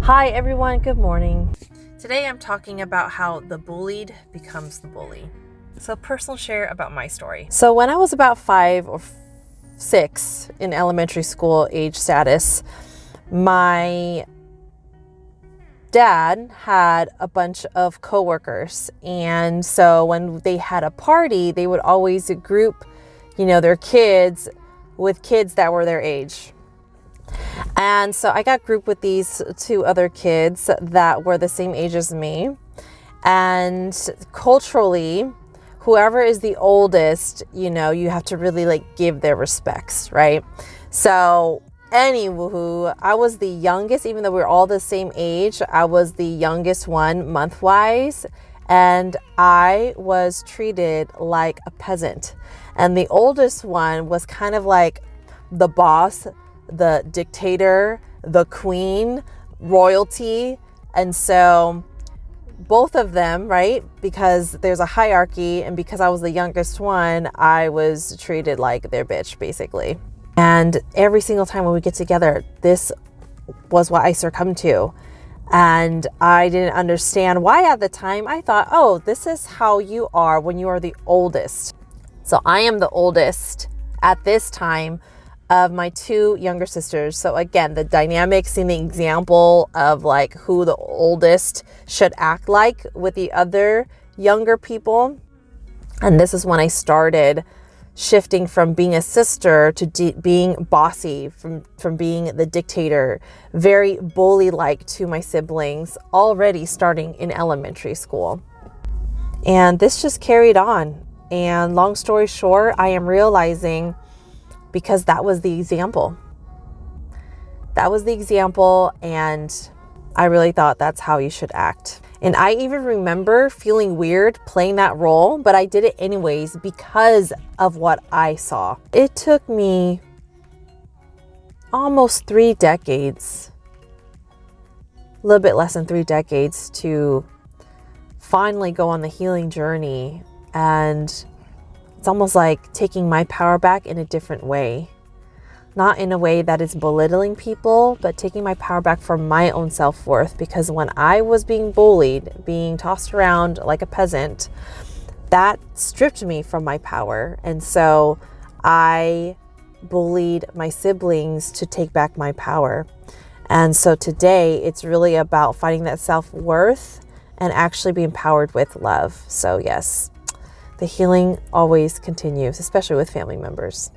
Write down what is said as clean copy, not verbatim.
Hi everyone, good morning. Today I'm talking about how the bullied becomes the bully. So personal share about my story. So when I was about 5 or 6 in elementary school age status, my dad had a bunch of coworkers, and so when they had a party, they would always group, their kids with kids that were their age. And so I got grouped with these 2 other kids that were the same age as me. And culturally, whoever is the oldest, you have to really give their respects, right? So anywho, I was the youngest, even though we were all the same age. I was the youngest one month-wise, and I was treated like a peasant. And the oldest one was kind of like the boss, the dictator, the queen, royalty. And so both of them, right, because there's a hierarchy, and because I was the youngest one, I was treated like their bitch, basically. And every single time when we get together, this was what I succumbed to. And I didn't understand why at the time. I thought, oh, this is how you are when you are the oldest. So I am the oldest at this time of my 2 younger sisters. So again, the dynamics, seeing the example of who the oldest should act like with the other younger people. And this is when I started shifting from being a sister to being bossy, from being the dictator, very bully-like to my siblings, already starting in elementary school. And this just carried on. And long story short, I am realizing, because that was the example. That was the example, and I really thought that's how you should act. And I even remember feeling weird playing that role, but I did it anyways because of what I saw. It took me almost 3 decades, a little bit less than 3 decades, to finally go on the healing journey. And it's almost like taking my power back in a different way. Not in a way that is belittling people, but taking my power back for my own self-worth. Because when I was being bullied, being tossed around like a peasant, that stripped me from my power. And so I bullied my siblings to take back my power. And so today it's really about finding that self-worth and actually being empowered with love. So yes, the healing always continues, especially with family members.